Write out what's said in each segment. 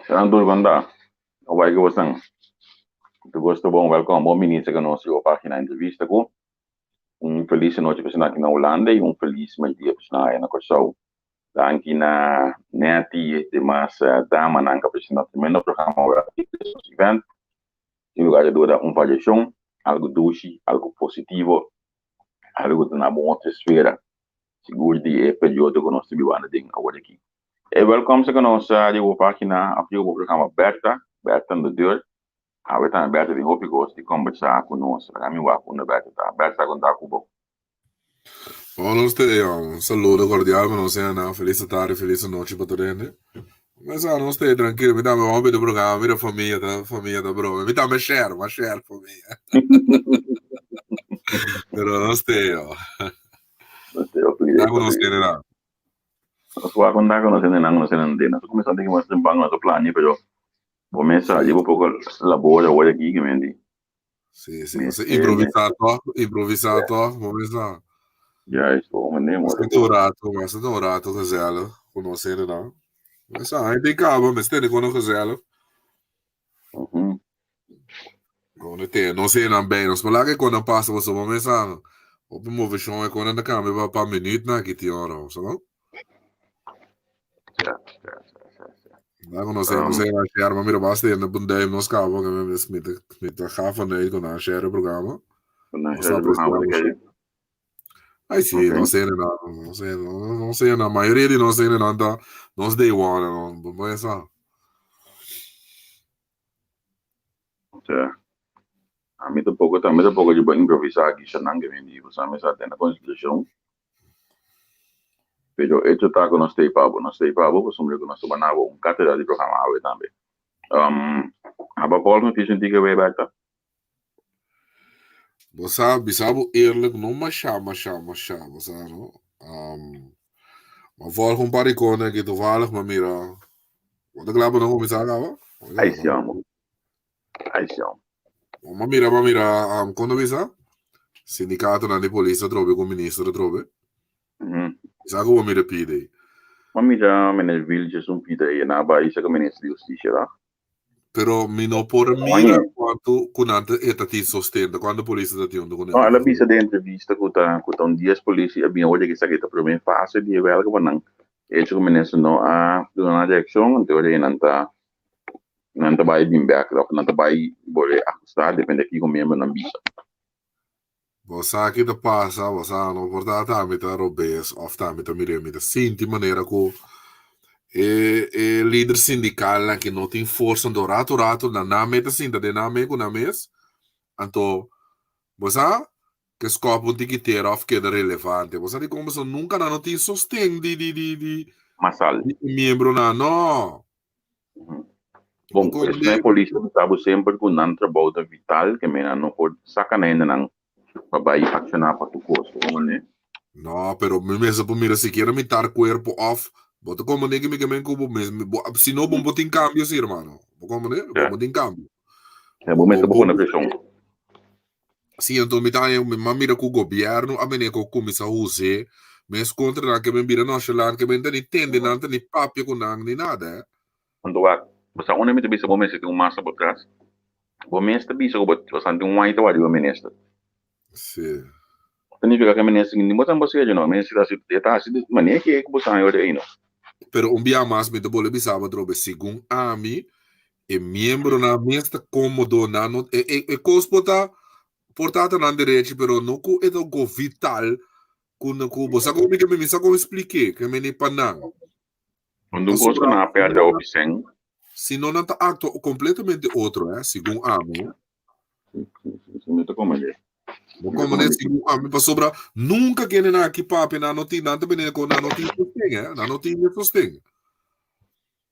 Santo Ganda, vai que você tu gosta bom, welcome, bom menino que nós eu página entrevista com feliz noite para aqui na Holanda e feliz mais dia para na Kosovo. Aqui na neti de massa dama na capacidade também programa event em lugar de dar palhação, algo doce, algo positivo, algo de uma boa atmosfera. Seguro de período que nós vivemos agora aqui. Welcome sa kano sa di página a o programa Berta no deur. A Berta Berta de hopi gosto de conversar conosco. A mim wa com Berta. Berta con da cubo. Buenos días, un saludo cordial, feliz tarde, feliz noche para todos. Mas não esteja tranquilo, me dá meu homem do programa, mira família da bro, me dá uma share família. Pero não esteja. Não conosco nada. Sua conta não sei nada. Tu começa a ter que mostrar bem nosso plano, pero começa a ir pouco labor agora aqui que me diz. Sim, improvisado, começa. Já estou, mas não rato, gazela, conhecendo não. Mas aí tem cabo, mas tem quando gazela. Quando tem, não sei não bem, não sei que quando passa você vai começar. O primeiro chão é quando na câmera vai para minuto na que tem hora, sabe? Daar kon zeggen, maar meer was het in de bundem nos cabo que met de gaven nee kon aan share programma. Aí sim, não sei na maioria de nós ainda não tá nós day one não mas a mim pouco de improvisar aqui já não que vem você me sabe na constituição. Pero hecho está con nos pabo, pues hombre con nosso banavo cátedra de programa também. Aber Paul não fiz que vai bater. Você sabe eerlijk não machama, você não. Maar volg een paar iconen que toevallig maar mira. Wat ik laat me nog om iets aanhouden? Aí siamo. Maar mira, quando visa? Sindicato na polícia trobe com ministro trobe. Sabe como mira pide? Maar mira, meneer Wiltjes pide e na baixo que ministro de justiça lá. Pero não por mira quanto kunante etati sostenta quando a polícia está tendo com. Ela visa de entrevista com 10 polícia bem hoje que sabe que primeira fase de velho que não. Hecho que ministro não a na direção, então ele não tá vai bem back, não tá vai bole ajustar depende aqui como membro não visa. Você aqui da passa, você não pode dar também tá robês, of também tá mirando da sinti maneira que líder sindical que não tem força do rato na meta sinta de na me com na mes, então você que scopo um tiqueteiro of que é relevante, você de como você nunca não tem sostém de masal membro não. Bom, a polícia estava sempre com um trabalho vital que não pode sacar ainda não. Para ir accionar para tu custo, né? Não, pero mesmo por mira se quer mitar corpo off, bota como nem que me cubo mesmo, se não bom botar em cambio, sim, irmão. Como né? Botar em cambio. É bom mesmo por na pressão. Sim, então mitar mas mira com o governo, a menina com comissão use, Mes contra na que me bira nonchalant, que me não entende nada, nem papia com nada, nem nada. Quando você uma me bisa bom mês tem massa por trás. Bom mês te bisa ko você tem white wadi bom mês. Sim. Significa que mês ni botan você não, mês está se tá se mania que você aí ora aí não. Pero um dia mais me debole bisaba drobe segundo a mim e membro na mesta cômodo na no e cospota portata na direita pero no ku eto go vital kun ku bosa ko mi que me misa ko explique que me ni panang. Quando gosto Pasura na perda o piseng. se não tá acto completamente outro, segundo a mim. Se me tocou mais. Como nesse segundo a mim pasubra nunca que na aqui papi na notícia nada bem com na notícia sostém, na notícia sostém.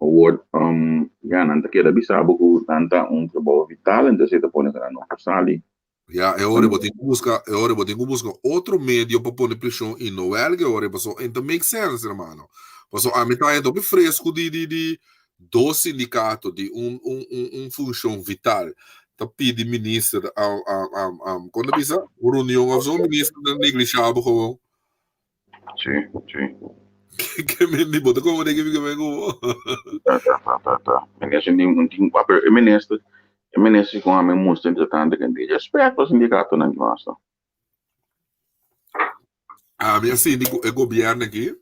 Award ya nanta kira bisa buku tanta trabalho vital então você tá pondo cara no sali. Ja, é hora botar busca outro meio para pôr pressão e não é que hora passou então make sense, irmão. Passou a metade do fresco de do sindicato de função vital. Tá pedi ministro quando bisa reunião of zo ministro da negligeable gewoon. Sim, sim. Que me di bota como de que fica bem com. Tá. Ministro nem tem papel ministro com a minha música importante que ele espera para o sindicato não gosta. A minha síndico é governo aqui.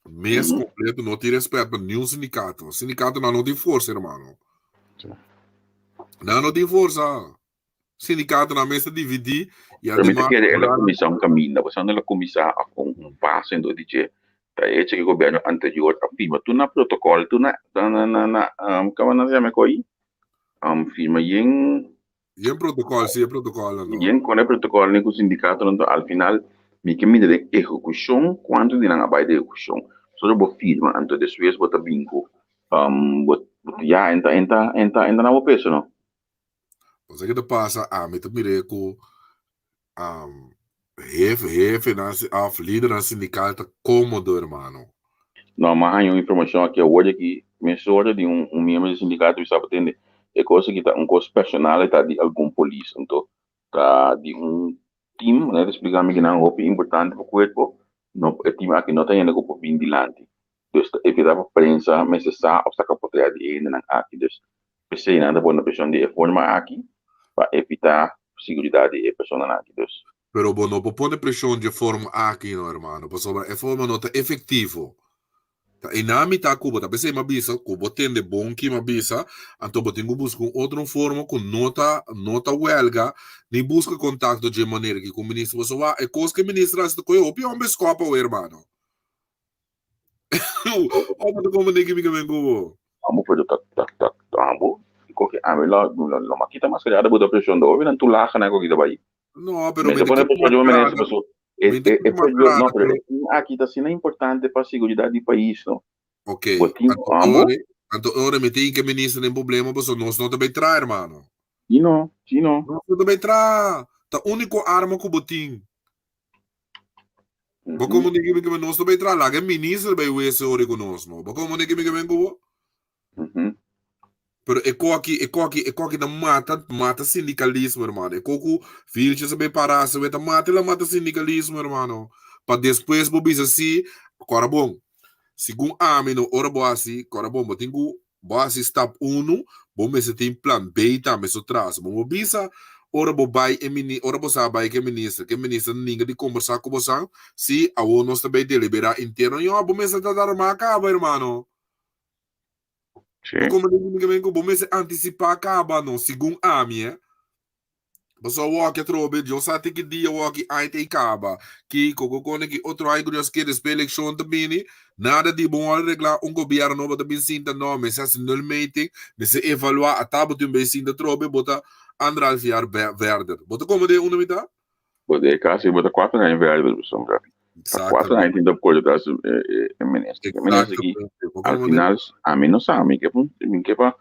Mês completo não tem respeito para nenhum sindicato. O sindicato não tem força, irmão. Não tem força. O sindicato na mesa dividir e a demais. Permite que a comissão caminha. Você não é comissão com passo do DJ. Tá aí que o governo anterior afirma. Tu na protocolo, tu na como nós chamamos aí? Firma em protocolo, sim, protocolo. Em quando é protocolo nem com o sindicato, então, ao final, me que me dê execução, quanto de não vai de execução. Só eu firma, então depois bota bingo. Já entra na boa peça, não? Você que passa a me mire com jefe líder na sindicato cômodo, irmão. Não, mas há uma informação aqui hoje que me soube de membro do sindicato que sabe entender. É coisa que tá coisa personal tá de algum polícia, então tá de time, né? Explicar-me que não é importante para o corpo, não é time aqui não tem ainda como vigilante. Então, evitar a prensa, mas essa obstáculo poderia de ainda aqui, então pensei nada por uma pessoa de forma aqui para evitar segurança de pessoa aqui, então. Pero bom, não pode pressão de forma aqui, não, irmão. Porque é forma não tá efetivo. E na mitad Cuba, tá pensei mabisa, Cuba tem de bom que mabisa, então botinho busca outra forma com nota huelga, nem busca contato de maneira que com o ministro você vai, é coisa que o ministro está com o pior escopa o irmão. Mas como nem que me vengo. Vamos fazer vamos. Porque a mim lá maquita mais criada boa pressão do ouvido, tu lá na coisa vai. Não, pero me depois pessoa aqui está sendo importante para a segurança do país, não? Ok. Então, ora, me tem que o ministro tem problema, porque nós não também trai, irmão. Sim, não. Nós não também trai. A única arma que o botim. Porque como ninguém me nós também trai lá, que o ministro vai ver se ora conosco, porque como ninguém me vengo. Pero é coque da mata sindicalismo, irmão. É coque filho de saber parar, se mata sindicalismo, irmão. Para depois, bobis assim, agora bom. Segundo a mim, ora boa assim, agora bom, eu tenho boa assim, step 1, bom, mas tem plan B, tá, mas atrás. Bom, bisa, ora bo vai ora bo sabe que ministro ninguém de conversar com você, se a ONU está bem deliberar inteiro, e bom, mas tá dar uma acaba, irmão. Como ninguém bom, mas antecipar acaba, não, segundo a mim, Mas o walk é trobe, eu sei que dia walk aí tem acaba, que quando que outro aí que quer eleção também, nada de bom arreglar governo novo também sinta nome, se assim não meeting, se evaluar a tábua de bem sinta trobe, bota Andral fiar verde, bota como de uma mitad? Bota quase bota 4 anos verde, pessoal, já. 4 anos tem da coisa das ministro aqui, ao final a mim não sabe que para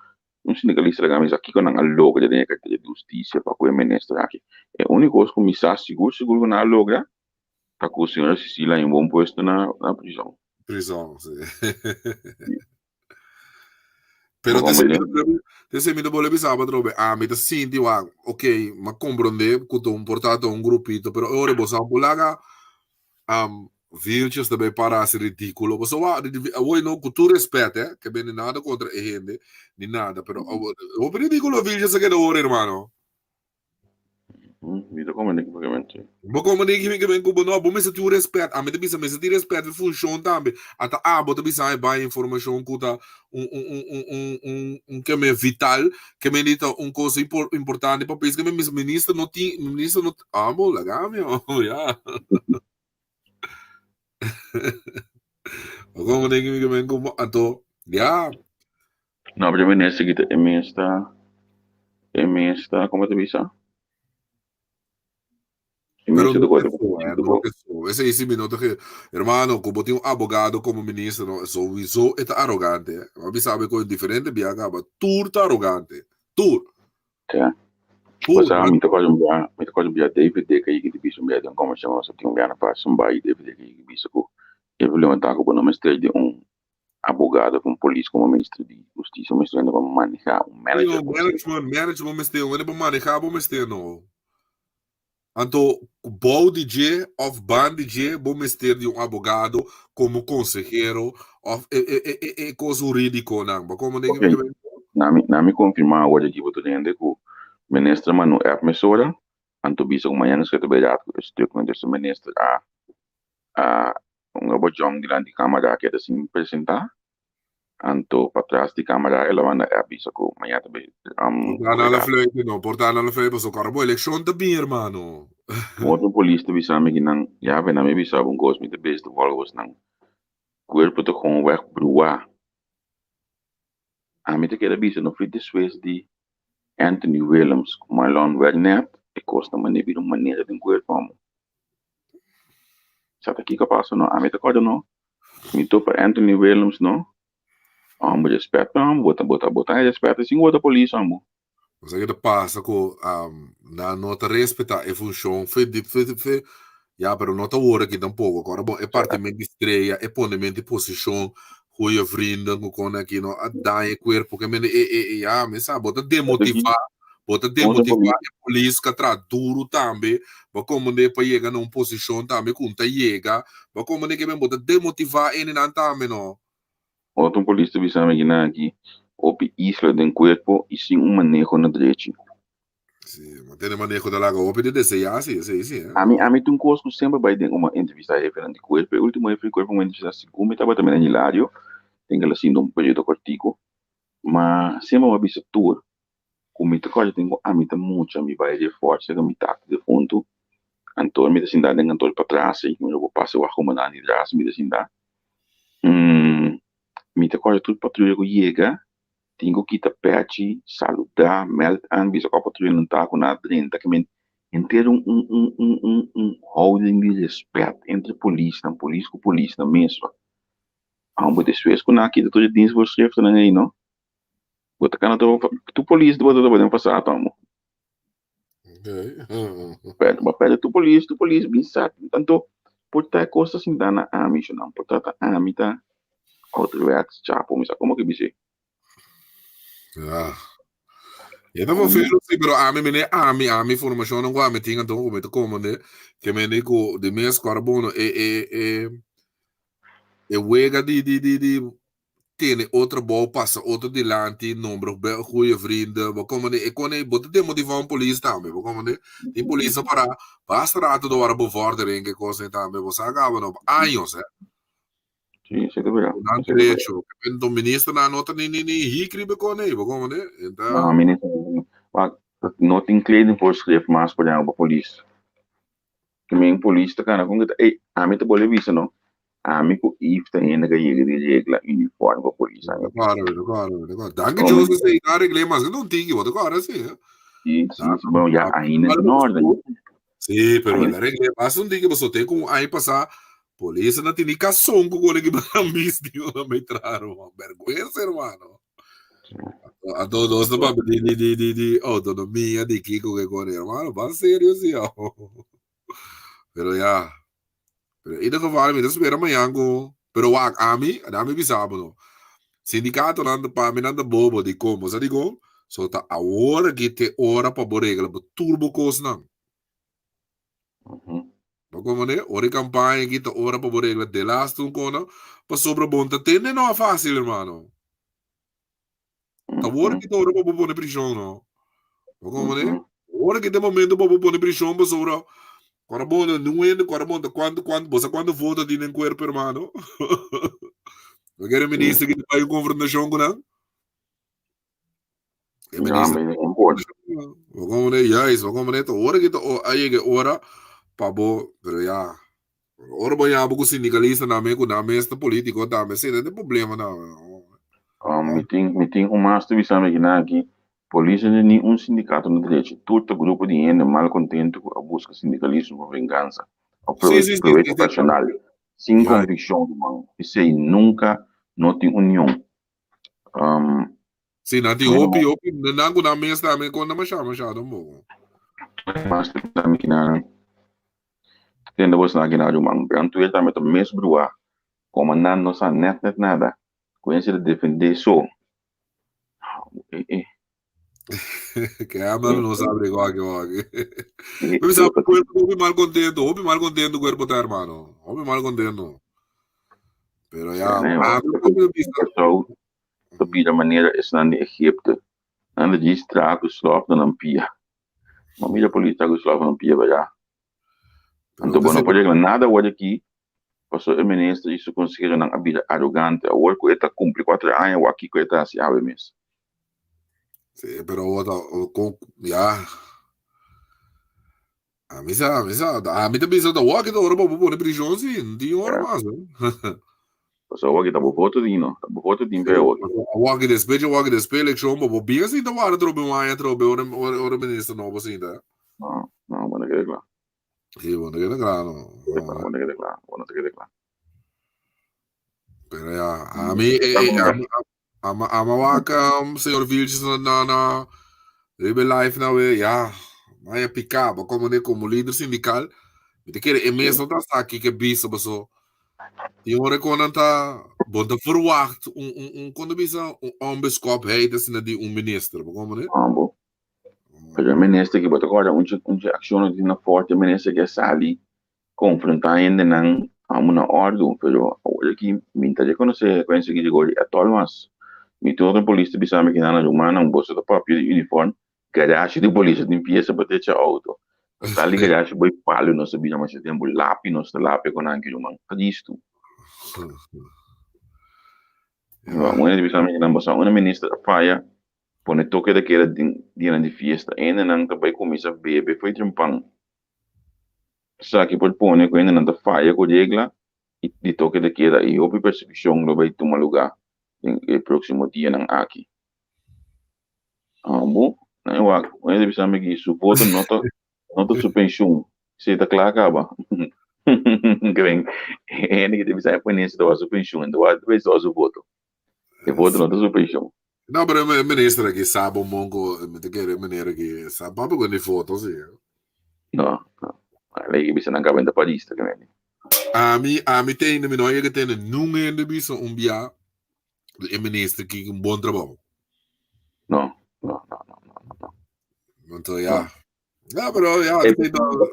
sindicalista da camisa aqui com a logo de carteira de justiça para o ministro aqui. É a única coisa que me está seguro que não logra, para que o senhor Cecília em bom posto na prisão. Prisão, sim. Pero te me boleh bisa apa trobe? Me te sinti wa, ma compreende que tu portato un grupito, pero ora bo sa pulaga Viltjes daarbij pararse ridículo. Mas hoy no, con tu respeto, que viene nada contra a gente, ni nada, pero o ridículo viltjes que no hermano. Vida como é que pagamento. Mas como nem que vem com não, bom, mas tu respeito, a mim também mas tu respeito funciona também. Até bota bisa vai informação que tá que é vital, que me dita coisa importante para país que me ministro não tem, ministro não, bom, legal meu, já. Como nem que vem com ato, já. Não, para mim nesse aqui é minha está como te bisa. É minha Pero está no coisa. no que so. Ese esse minuto que, hermano, como tem abogado como ministro, no, so é arrogante. Mas sabe coisa diferente, biaga, mas tur tá arrogante. Tur. Tá. Pur, Basta me toca já DVD que aí que bisa me dá como chama só tem um ano para sambai DVD que bisa ko. Eu levantar com o nome de abogado com polícia como ministro de justiça, mas ainda vamos manejar manager. management mas tem, ele para manejar, mas tem, não. Então, bom DJ of band DJ, bom mestre de abogado como consejero, of coisa ridícula, não. Mas como ninguém Ok. Na me confirmar hoje aqui vou dizer que o ministro Manu é a emissora, anto bisa kung mayan sa tabayat ko statement sa ministro a um abojong dilan di kamera que assim apresentar anto patras di kamera ela na é bisa ko mayan tabi Portare alla flöjt, no, portare alla flöjt, så kan det election da bir, hermano. outro polícia tabi sa mi ginang ya be na mi bisa bung gos mi tabi best volvos nang cuerpo to com weg brua a mi te queda bisa no fit Swiss di Anthony Williams Marlon Wagner e costa manibir uma maneira de cuerpo amo sa aqui que passo no a mi te coda no mi topa Anthony Williams no amo respeito amo bota respeito assim outra polícia amo Cosa che passa con na nota respeta e funzione ja, però nota ora che tampoco, ancora bon, e parte me distreia e pone me in posizione goeie vrienden con aqui no a dai corpo che me ja, me sa bota demotivar e polícia que tra duro também, mas como ne pa chega numa posição também com ta chega, mas como ne que me bota demotivar e não também no. outro polícia bisa me gina aqui opi isla den cuerpo e sim um manejo na direita Sì, ma te ne manejo da lago, opede de sei, sì, a mim tem um curso sempre vai ter uma entrevista referente ao corpo. O último foi uma entrevista segunda, estava também no Hilário, tem que assim um projeto cortico, mas sempre uma vista tour. Como te coisa tenho a mim tem muito, a mim vai de forte, a mim tá de fundo, então me assim dá dengan todo para trás, e eu vou passar o arrumar de trás, me assim dá. Me te coisa tudo patrulha que chega, tenho que estar perto, saludar, meld aan, bisa que a patrulha não tá com nada dentro, que me ter holding de respeito entre polícia com polícia mesmo. Há um de suas com aqui todo dia vou escrever também aí não. Bota cara tu polícia tu podemos passar tamo. Pede tu polícia bem sabe. Tanto por ter coisa assim dá na amigo não, por ter a amita outro react chapo, mas como que biche? Ja. Ja, dat was veel pero ami formazione qua mi tinga to come to comune che me dico de mes carbono e wega di tiene outra boa passa outro dilante numero goeie vrienden we komen e kon e botte de motivar een police também we komen die police para strato do ara bevordering che cose também we sagavano anos Sim, isso é verdade. non trecho che ministro na nota ni hikri kon e we komen Não, a menina não tem kleding voor schrift, mas por exemplo, polícia. Que men polícia cara com que a mim te boleh visa não. A mim com if tem ainda que chega de regla uniforme para polícia. Claro. Danke Jose sei da regle mas non tigi wat agora sì Sim, bom, já ainda em ordem. Sì, però la regle mas non tigi você tem com aí passar polícia não tem cação com o que bambis dio não me traro vergonha hermano a todos os babos de autonomia de Kiko que con hermano va serio sì pero ja pero in ieder geval met spera mayango pero wag ami bisabo no sindicato nanda pa minanda bobo di como sa digo so ta a hora que te ora pa boregla bo turbo cos não Como né? Ora campanha que tá ora para regla de last um cono, para sobre bonta tende não é fácil, irmão. Tá ora que tá ora para pôr na prisão, não. Como né? Ora que de momento para pôr na prisão para sobre quando bom não é quando você quando vota de nem corpo, irmão. Eu quero ministro que vai confrontação com não. É ministro. Como né? Já isso, como né? Tá ora que tá aí que ora para bo, pero ya ora banyak buku sindicalista na me na mesta político da me sei tem problema na Meeting mas tu bisa aqui polícia nem um sindicato no direito todo grupo de gente malcontento a busca sindicalismo por vingança o sim proveito profissional sem ya convicção mano isso aí nunca não tem união sim nanti opi nangu na mesta me quando me chama já não bom mas tu bisa aqui na tenda você aqui na mano branco ele também tá mesmo brua comandante não sabe net nada conhece de defender só que a mano não sabe igual que mas sabe opi mal contento com o cuerpo tá hermano opi mal contento pero ya a mí pessoal de maneira is de Egipte en de gistra geslapen dan een pia. Maar meer politie geslapen dan pia ja. En toen bono pode nada hoje aqui, passou o ministro isso conseguiram não abrir arrogante, o work eta cumpre 4 anos o aqui coita assim ave mes. Sí, pero ya a mí também só da walk da hora para pôr prisão sim, de hora mais. Passou hoje tá voto dino, tá voto din pe hoje. A walk despe election bo bia assim da hora trobe uma trobe ora ministro novo assim da. Não, bueno que claro. Sí, bueno que claro. Bueno que claro, bueno que claro. Pero ya a mí a mawaka senhor Vilches na Rebel Life na we ja, maar je picaba como líder sindical. Te quer mesmo tá aqui que bisa baso. Die hora quando tá bom da verwacht quando bisa ambeskop heet is na die minister, como né? Bom. Mas o ministro que botou agora um ação de na forte ministro que sali confrontar ainda não há uma ordem, pero hoje aqui minta já conhece que chegou a tolmas. Mi todo a polícia bisa me que na humana um bolso da própria uniforme, garagem de polícia de pieza para ter auto. Tá ali garagem boi palo não sabia mais tempo lápis não está lápis com aquilo man. Isto. Uma de bisa me que não bossa uma ministra faia pone toque daquela dia de festa ainda não tá vai começar a beber foi trimpang. Sa que pode pôr com ainda não tá faia com regla e de toque daquela e houve percepção não vai tomar lugar no próximo dia não aqui. Bom, né, o ainda bisa me que su voto nota suspensão se tá claro acaba. Green ainda que bisa põe nesse da suspensão então vai ver só o voto. E voto nota suspensão. Não, pero ministro aqui sabe um mongo, me te quer maneira aqui sabe papo com foto assim. Não. Lei bisa não acaba ainda para isto também. A mim tem no que tem nunca ainda bisa bia o ministro que bom trabalho. Não. Então já. Ja, pero ja,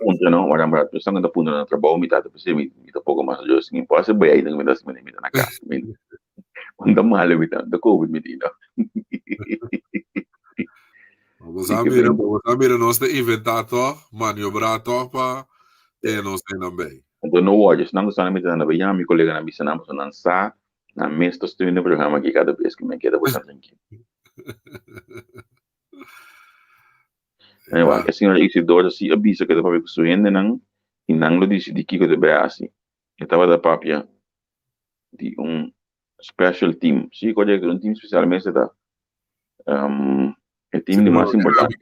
punto não, orang berat terus ang punto na trabaho mi tata kasi mi pouco mais Diyos ng impossible bayay ng mitas mi na ka. Unda mahal mi da COVID mi dito. Vamos a mira nós de inventar to, maniobrar to pa ter nós também. Então no watches nang sana mi na bayam mi kolega na bisa namo sa sa na mesto studio no programa que cada vez que me queda bastante aqui. Aywa, kasi nga Isidoro si abisa ka pa kusuhin nang inanglo di si Diki ko de Beasi. Estaba da papia di special team. Si ko un team specialmente da el team de más importante.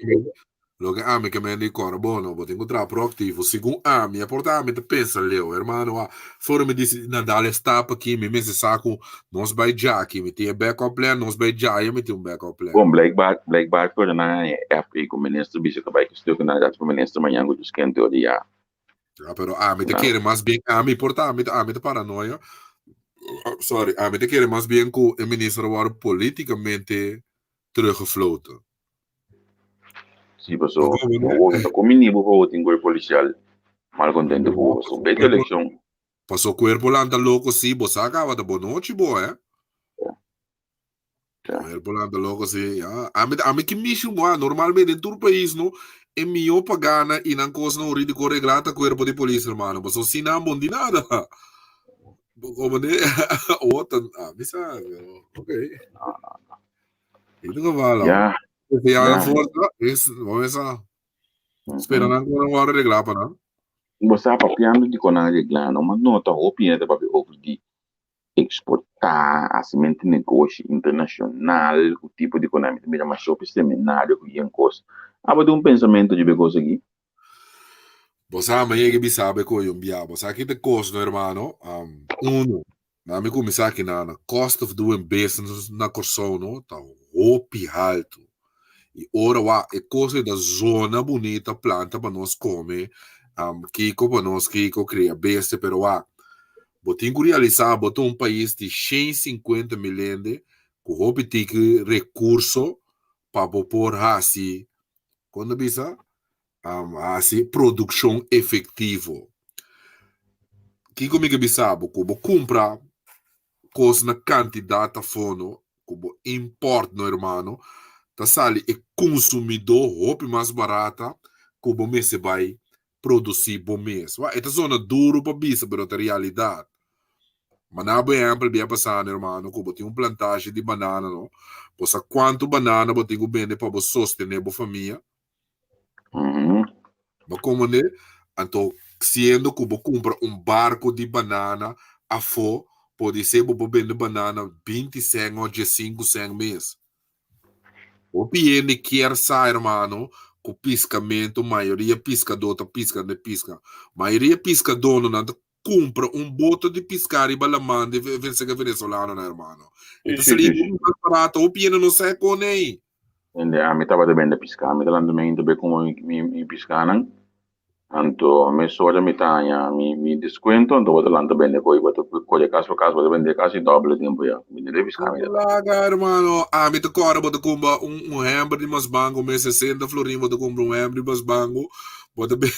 Lo que a mí que me dicono, bueno, vou encontrar proativo, segundo a mim, portamento pensa, Leo, hermano, fora me disse, Nadal está aqui, me mese saco, nós vai já aqui, me tem backup plan, nós vai já, eu me tenho backup plan. Bom, blijkbaar voor na FA com ministro bisa ka ba que na dat ministro manhã go dos quente o dia. Ja, pero a mí te quiere más bien, a mí portamento, a mí te paranoia. Sorry, a mí te quiere más bien que o ministro war politicamente teruggefloten. Sim, pessoal. Com mini bijvoorbeeld in gooi policial. Mal contente com você. Bem eleição. Passou o corpo lá, anda louco, sim, você acaba da boa noite, boa, O corpo lá, anda louco, sim. A mim que me chama, normalmente em todo o país, não, é melhor pagar e não coisa não de correr grata corpo de polícia, irmão. Mas assim não bom de nada. Como de outra, me sabe, ok. Itu que fala. Ya, Kaya ya. força, vamos a esperando Uhum. agora uma hora de grapa, não? Você papiando de conar de glano, mas não tá opinião de papel de exportar a semente de negócio internacional, o tipo de economia que me chama shopping seminário que ia coisa. De um pensamento de coisa aqui. Você amanhã que sabe que eu enviar, você aqui tem custo, hermano. Uno, na minha começar aqui na cost of doing business na corção, não? Tá roupi alto. E ora, é coisa da zona bonita, planta para nós comer, kiko para nós, kiko cria besta, pero botin que realizar, botar um país de 150 milhões, com roupi tique recurso para pôr assim, quando bisa, assim, produção efetivo. Kiko miga bisabo, kubo compra coisa na quantidade fono, kubo import no hermano, tá sali e consumidor roupa mais barata, kubo messe vai produzir bom mês. Esta zona duro para bisa, pero a realidade. Mas na exemplo, bem passando, hermano, kubo tem plantagem de banana, no? Posa quanto banana bote go bende para você sostener a família. Uhum. Mas como né? Então, sendo que você compra barco de banana, a fo, pode ser que você vende banana 20 cent ou 15 cent mês. O PN quer sair, irmão, com piscamento, maioria piscador, tá pisca, de pisca. Maioria piscador, não compra boto de piscar e balamã de vencer venezuelano, né, irmão? Então, se ele Sim. mais barato, o PN não sai com nem. A me estava devendo pescar, me estava também como me pescar, anto me soja me tanya mi descuento, anto vou lá também depois vou colher caso vou vender quase doble tempo já, me deve pescar me lá. Laga, hermano. Me te cora, bota kumba hembre de mas bango, me 60 florin, bota kumba hembre de mas bango, bota bem,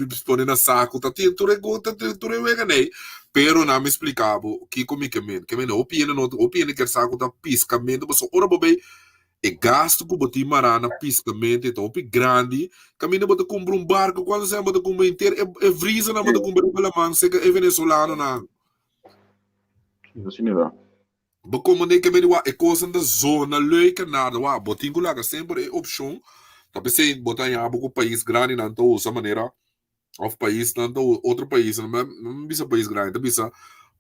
dispone na saco, tá tendo tu rega nei. Pero na me explicava, que comigo que men, opina que saco tá piscamento, mas ora bobe, e gasto que bota marana piscamento, então opi grande, caminho bota compra barco, quando você bota compra inteiro, é vrisa na bota compra pela mão, é venezuelano na. Isso sim dá. Bekomende que me é coisa da zona leuke nada wa botingo lá sempre é opção talvez se botar em algo país grande não tô essa maneira of país não tô outro país não bisa país grande tá bisa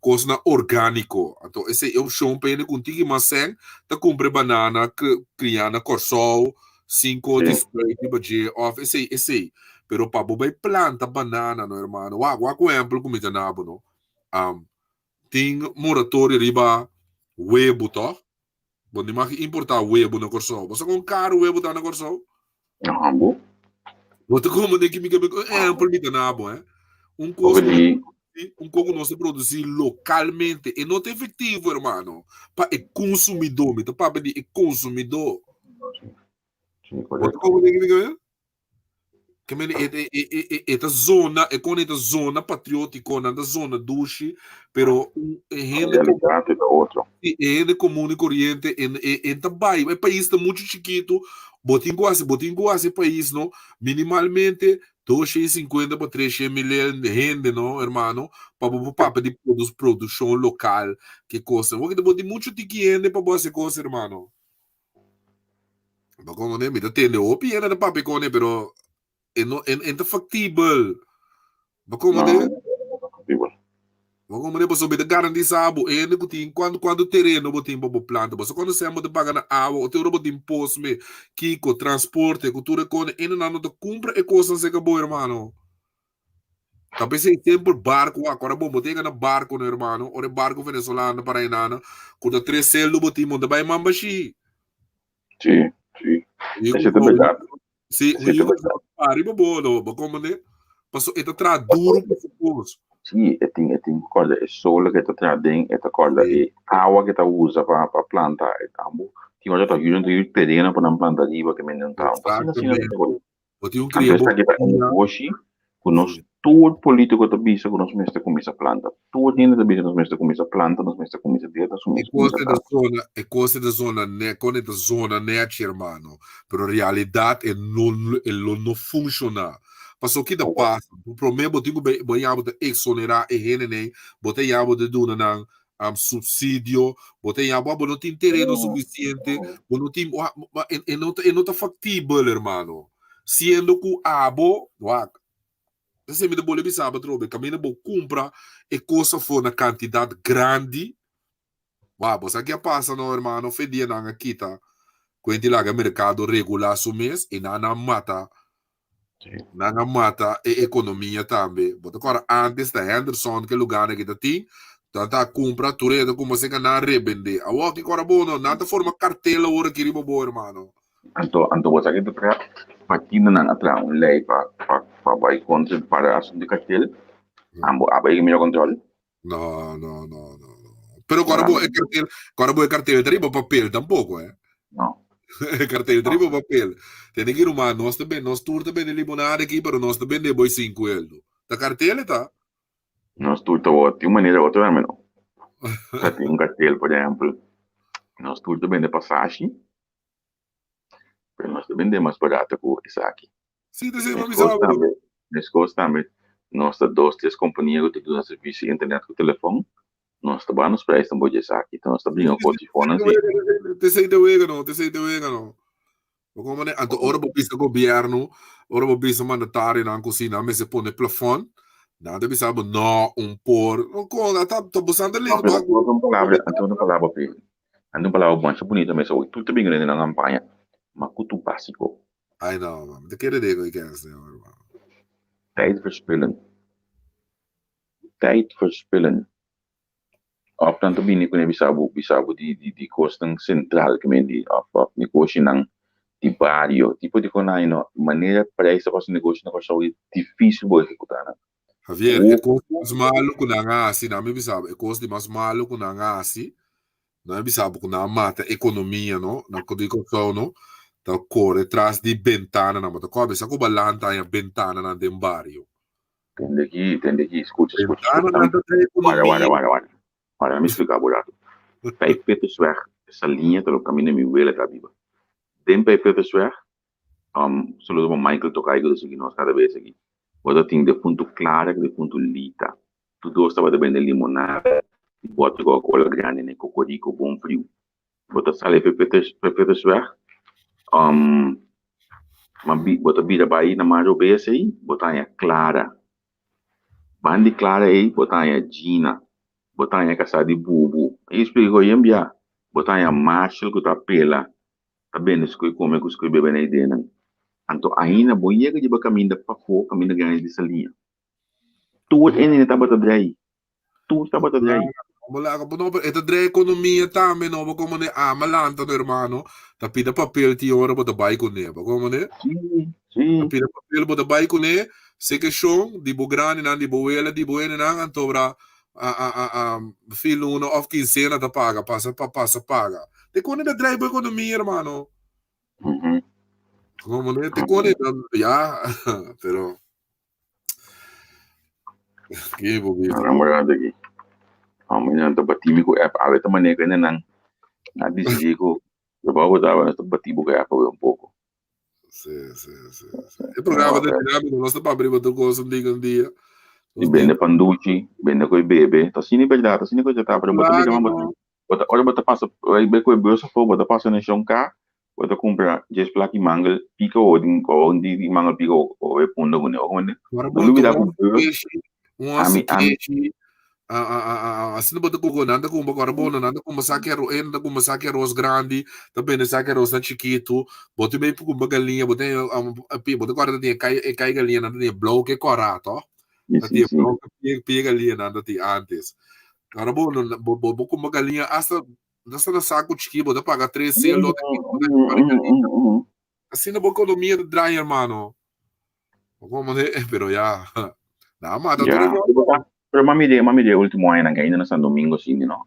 coisa na orgânico então esse é opção para ele contigo mas sem tá compre banana que criando corsol 5 de Sim. spray de budget of esse pero para bobai planta banana no hermano wa com exemplo como tá nabo no tem moratório riba webo to bom de mais importar webo na corso você com caro webo tá na corso Não, você como de que me é um permita na bom porque custo não de não se produzir localmente e não é efetivo irmão para o consumidor me para pedir o consumidor sim, você correto. como de que me que me esta zona é com esta zona patriótica na zona duche pero gente Realidade é outro. ele comum e corriente em também é país está muito chiquito botin quase país não minimalmente 250 para 300 milhões de gente não hermano para de produção local que coisa porque botin muito tiquiende para você coisa hermano como né me tem opinião da papi com né pero é factível como né Não, igual. Vamos ver sobre a garantizado e que tem quando terreno botim para planta, mas quando você anda pagar na água, o teu botim imposto me que com transporte, cultura com ainda não te compra e coisa se acabou, irmão. Talvez sem tempo barco, agora bom, botem na barco, no irmão, ou barco venezuelano para inana, quando 3 celu botim, onde vai mambaxi. Sim, sim. E Esse é o verdade. se o Esse é Igo verdade. arriba bom, não, como né? Passou eta tra duro para os. Sim, tem corda, é solo que está trazendo, é corda, e água que está usa para plantar, é campo. Tinha já está usando o terreno para não plantar ali, que me não está. Assim, Exatamente. agora. Botem Então, criar está aqui para um negócio, que nós todo político te bisa que nós mesmos comisa planta. Todo gente te bisa que nós mesmos comisa planta, nós mesmos comisa dieta, nós mesmos comisa tá. É coisa da zona, né? Quando é da zona, né, hermano? Pero a realidade não funciona. Passou que da passa. O problema é que você vai exonerar e rene, você vai dar um subsídio, você não tem terreno suficiente, não tem, não está factível, hermano. Sendo que o abo, você me dá bola bisaba, trobe, caminha bo compra e coisa for na quantidade grande. Você aqui passa, no, hermano, fedia na kita. Quindi lá mercado regular su mês e na mata e economia também. Mas agora antes da Henderson que lugar que tem, tanta compra tudo como se que na revende. A walk agora bom, nada forma cartela ora que riba bom, hermano. Anto você aqui para patina na atra um lei para vai contra para assunto de cartel. Abai que melhor controle. No. Pero agora bom é cartel, tribo papel tampouco, Não. Cartel tribo papel. Tem que ir uma, nós tour também de limonada aqui, pero nós também de boi 5 euros. Da cartel tá? Nós tudo de uma maneira ou outra, mas não. Já tem cartel, por exemplo, nós tudo também de passagem, mas nós também de mais barato que isso aqui. Sim, tem sempre Nesse caso também, nós temos 2, 3 companhias que têm serviço de internet com o telefone, nós trabalhamos para isso também isso aqui, então nós trabalhamos com o telefone assim. Te sei de wega, como né? Anto ora bo bisa governo, ora bo bisa mandatário na cozinha, mas se põe plafond, nada bisa no por, com tá buscando ali. Então, uma palavra bom, bonita, mas tudo bem grande na campanha, mas tudo básico. Ai não, man. De que digo que é isso, Tijd verspillen. Of dan também nem bisabu di kosten central que me di of negócio nang di barrio tipo de conai no maneira para isso fazer negócio na coisa difícil de executar. Javier, é coisa mais maluco na ngasi, na me bisabu, é coisa mais maluco na ngasi, não é bisabu na mata economia, no, na codico só, no, tá corre atrás de ventana na mata, cobre, saco balanta a ventana na dem barrio. Tende aqui, escuta. Para me explicar, buraco. Bij Petersweg, essa linha pelo caminho me vê tá viva. Dentro bij Petersweg, solo Michael toca aí que nós cada vez aqui. Você tem de ponto clara de ponto lita. Tudo estava de vender limonada, e bota Coca-Cola grande, né, cocorico, bom frio. Você sai para Petersweg, bota vira Bahia na Mario BS aí, bota aí clara. Bandi clara aí, bota aí Gina. Botar a casa de bubu. Explico aí, mbia. Botar a Marshall que tá pela. Tá bem, escolhe como que escolhe bebê na ideia, né? Então, ainda boia que de caminho da papo, caminho da ganha de salinha. Tudo ainda tá botando aí. Tudo tá botando aí. Wala ka po no, ito dre economia também, no, como ne malanta no hermano, tapida papel ti ora bo da bai ko ne, ba como ne? Sim. Tapida papel bo da bai ko ne, se que show di bo grande nan di bo ela di bo ene nan antobra filo uno of quincena da paga, passa paga. Te kone da dre economia, hermano. Como ne? Te kone ya, pero que bo bi. Namorado aqui. Amanhã tô batimi com app, a ver maneira ainda não. Na decidi ko, eu vou dar uma batibo com app um pouco. Sì. Il programma del dinamico non sta prima tu cosa un dia. Bende panducci, bende coi bebe, tá sini verdade, tá sini coisa tá, para botar liga mais olha bota passa, vai be coi bolsa for, bota passa no chão cá, bota comprar just plaki mangal, pica ou di mangal pica ou é punda com o né. Não me dá com assim bota com nada com carbono, nada com massacre nada com massacre arroz grande, também massacre arroz chiquito, bota bem com galinha, bota bota agora tem cai galinha, nada tem bloco é corato, tem bloco pega galinha nada tem antes. Carbono, bota com galinha hasta na saco chiquito, bota paga 3 selo, assim na boa economia do dry, hermano. Como é, pero ya, nada mais, Pero mami de último ano que ainda não São Domingo assim, não.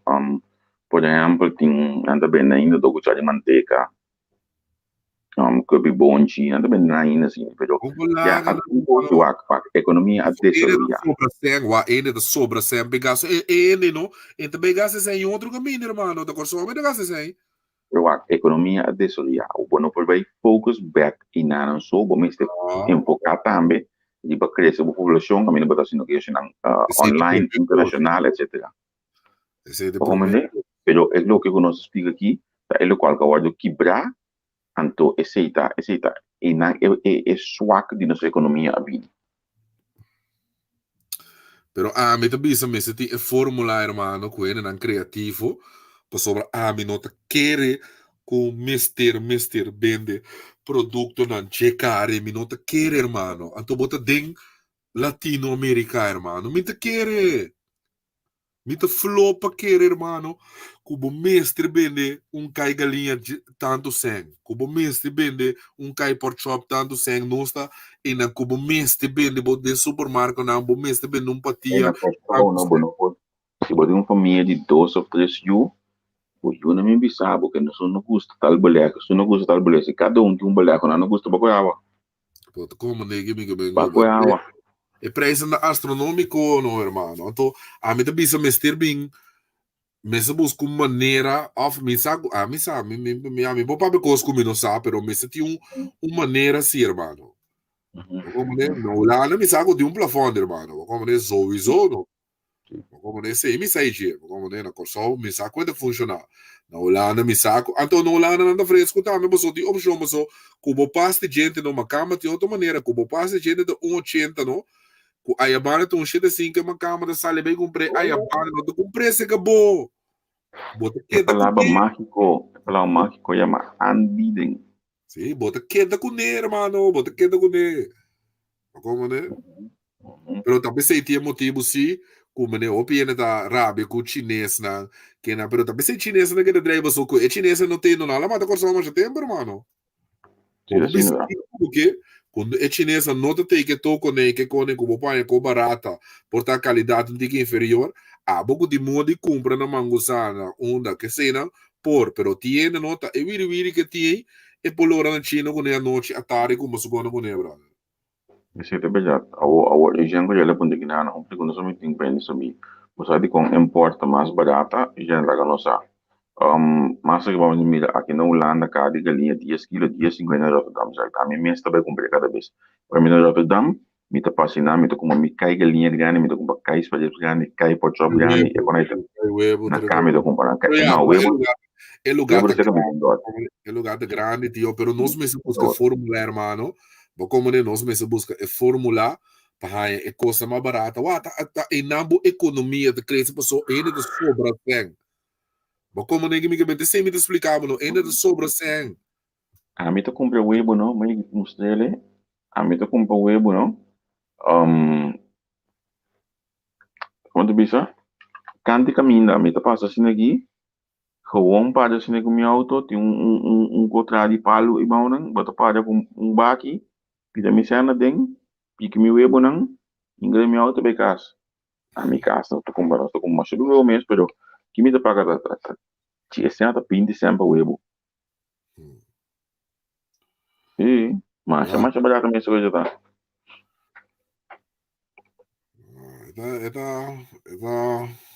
Por exemplo, tem anda bem ainda do cuchara de manteca. Could be born China, também na Ina, assim, pero Wala já ka a na, tubo mano. a economia a Ene da desarrollar. sobra sem, wa ene da sobra sem, begasse, ene, no? Ente begasse sem outro caminho, irmão. Da corso, me begasse sem. Pero a economia a desarrollar. O bueno por vai focus back e na so, bom este Ah, enfocar também de para crescer a população, caminho para assim que esse é o online, problema. internacional, etc. Esse é o Como problema. né? Pero é o que nós explica aqui, é o qual que eu quebrar, então aceita e na é swak de nossa economia a vida. Pero a me bisa me se ti e formula, hermano, quene nan creativo, pa sobra a mi nota kere ku mister bende producto nan checare mi nota kere, hermano. Anto bota ding Latino-America, hermano. Mi te kere. Mi te flopa kere, hermano. Kubo mestre bende kai galinha tanto sen. Kubo mestre bende kai pork chop tanto sen. Nosta e na kubo mestre bende bot de supermarket na bo mestre bende É patia na costa bom, tanto não, sen. bom, se você tem uma família de 2 ou 3 o you não me bisabo que não gosta tal boleco, se não gosta tal boleco, se cada tem boleco, não gosta bagoiava, Pot como negi mi gebe bot. bagoiava. E preço na astronômico no, hermano. Então, a mim também se mestre bem Mesa busca uma maneira of me sabe a mim sabe me a mim vou para coisa como não sabe pero me tinha uma maneira assim irmão como né não lá não me sabe de plafond irmão como né sowieso não como né sei me sai de como né na coisa me sabe quando funcionar não lá não me sabe então não lá não anda fresco tá me botou de opção mas como passa gente numa cama de outra maneira como passa gente de 80 não aí a barra tem um cheio assim que uma cama da sala bem comprei aí a barra não comprei se acabou bota É queda com palavra mágico chama unbidden. Sì, bota queda con nere, mano, bota queda con nere. Come ne? Pero também sei tinha motivo sim, como né, o piene da rabia com o chinês na, que na, pero também sei chinês na que de drive só que chinês não tem nada, mas tá corso mais tempo, mano. Sim, Como assim, bisa não. porque quando é chinês não te que toco nem que com como pai com barata, porta qualidade um tique inferior, a pouco de modo de compra na mangusana, onda que seja, por, pero tiene nota, e viri que tiene, e por lora na China com a noite, atari como segundo com a brother. Isso é verdade. A região que ela pode ganhar, não tem como somente tem bem isso aí. Você sabe com importa mais barata, já não nossa. Mas que vamos mirar aqui na Holanda, cada galinha 10 quilos, 10, 50 Rotterdam. Já tá, minha mãe também comprei cada vez. Para mim na Rotterdam, me tá passando, me tá como me cai galinha grande, me tá como cai espaguete grande, cai porchop grande, e quando aí Huevo, na tres cama me tá huevos. comprando. Pero ya, Não, el lugar huevo está você que me grande, mandou. el lugar está grande, tío, pero nos me se busca fórmula, hermano. Bo como ne nos me se busca fórmula para é coisa mais barata. Wa tá em nambo economia de crescer pessoa ainda de sobra tem. Bo como ne que me sem me explicar, mano, ainda de sobra tem. A mim tá comprando huevo, não, mas mostrei, a mim tá comprando huevo, não. Um, quanto bisa? Kanti caminho, a mim tá passando assim aqui. Gewoon para sini com meu auto, tem contra de palo e bom não, bota para com baki, pida mi sana deng, pique mi webo não, ingre mi auto be casa. A mi casa, tô com uma chuva o mês, pero que me dá paga ti senta pinte sempre webo. E, Ah, mas barato mesmo coisa tá.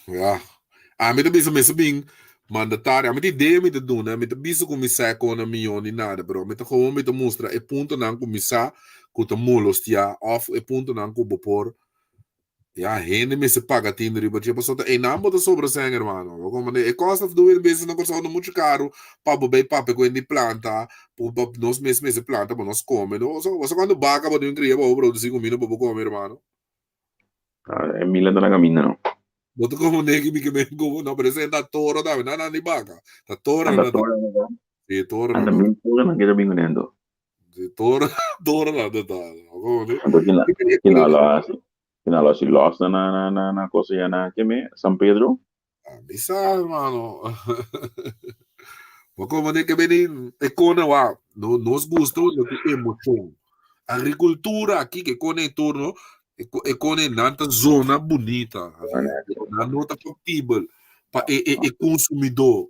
ja. A mim também se bem mandatário, a mim ideia me do né, me bisa começar economia nem nada, bro. Me como me mostra e ponto não começar com o mulos tia off e ponto não com por ja, rende me se paga tindo riba tipo só e não bota sobre sem hermano. Como né, e costa do ir vezes não costa muito caro, papo bem papo com de planta, por nós mesmos planta, mas nós come, não? Só quando baca pode incrível, bro, de 5 minutos para comer, hermano. É mila da caminho não. Boto como neki mi que me como no presenta toro da na ni baga. Ta toro Anda na da. toda, Si toro na anda da. bem toda na queda bem ganhando. Si toro toro na da da. Como ne? Ando que na si lost na coisa ya na que me São Pedro. Misa hermano. Mas como ne que veni e cona wa no nos gusta lo que emoção. Agricultura aqui que cone torno e cone nanta zona bonita, na nota factível para e consumidor.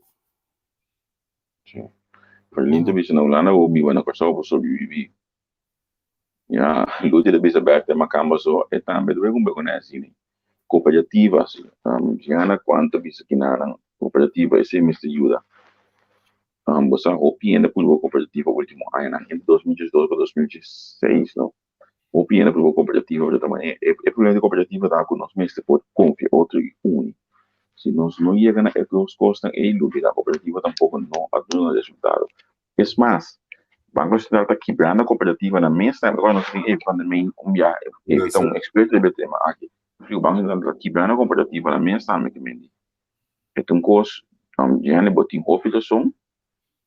Sim. Verlinta bisa na ulana o biwa na korsa o sobreviver. Ja, luta da bisa aberta ma camba so e tambe dove gumbe con esini. Cooperativa, sì. Giana quanto bisa kinarang cooperativa e se mi sta aiuta. Você opina por uma cooperativa último ano, em 2012 para 2016, não? Opina por uma cooperativa de tamanho. É problema de cooperativa da com nós mesmos pode confiar outro e une. Se nós não chegamos a que os custos é iludir da cooperativa tampouco não aduna resultado. É mais, Banco Central está quebrando a cooperativa na mesma agora nós temos pandemia já então experto de tema aqui. O Banco Central está quebrando a cooperativa na mesma que mendi. É um custo, já ne botin office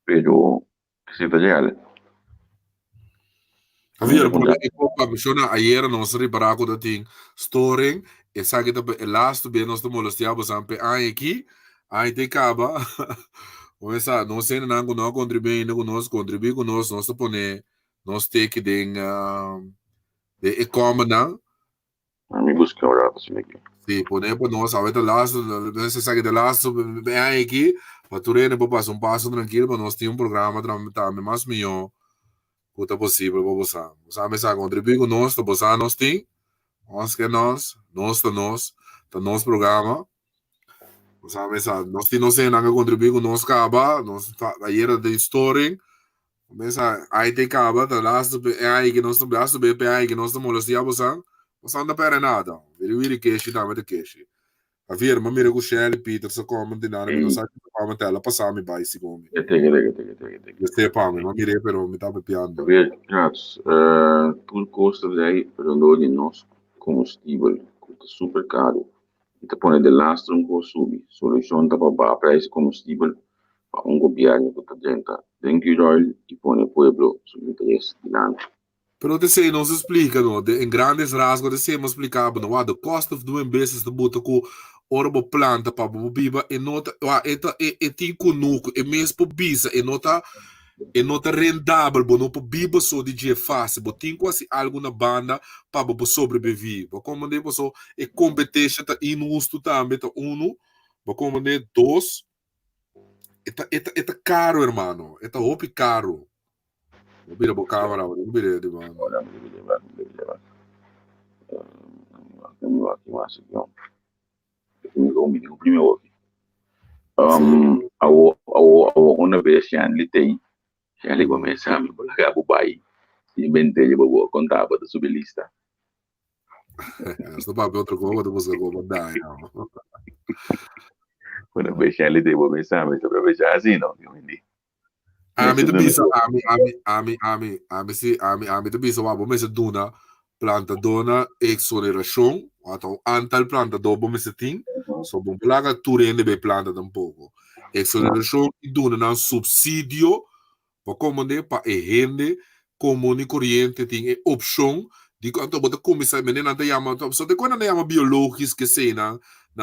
pero se reale. Avere problema com a missione ayer non si riparato da ting storing e sa che e last bene nostro molestiamo sempre aqui aí te caba o sa non se non hanno no contribuire con nos contribuire con nos nostro pone nos take den de economia Mi busca ora sì sì pone per nos avete last se sa che the last aqui ma tu rene poi passa un passo tranquillo per nos un programma tra me mas mio puta possível para você. Você vai começar a contribuir conosco, você nós tem, nós que nós tá nosso programa. Você vai começar, nós tem nós tem que contribuir conosco, acaba, nós aí era de story, começa aí tem acaba, tá lá é aí que nós estamos lá, é aí que nós estamos molestia você não perde nada. Ele que dá mais que a ver, mas mira que o Shelley Peter só come de nada, não sabe como ela passar me vai segundo. Este pame, ma mire però mi sta piando. Graças, por custo daí, pero de nós combustível, custa super caro. Te põe de lastro um pouco subir. Solução para baixar preço combustível para governo que gente tem que ir e põe o povo sobre interesse de nada. Pero te sei não se explica, no? Em grandes rasgos, te sei me explicar, no? The cost of doing business de botar com orbo planta para bobiba e nota, e tem conuco, e mesmo por bisa, e nota rentável, não por biba só de dia fácil, mas tem quase alguma banda para sobreviver. Como de você é competência tá inusto também, tá como de dois, é caro, irmão, é roupa caro. Vira a câmera, vira de mano. Olha, me levar. Eu aqui mais aqui, ó. Eu primeiro aqui. Uma vez já litei, já ligou mensagem, vou largar o pai. Inventei, vou contar para subir lista. Sto papel outra coisa, tu busca como dá, não. Uma vez já litei, vou mensagem, sobre a vez já assim, não, eu me Ami te bisa, ami te bisa, wabo me se duna planta dona exoneração, então antal planta dobo me se ting, so bom plaga turende be planta tampouco. Exoneração e duna na subsídio, para como de para rende comum e corrente tem opção de quanto bota começar menina não chama, só de quando não chama biológico que sei não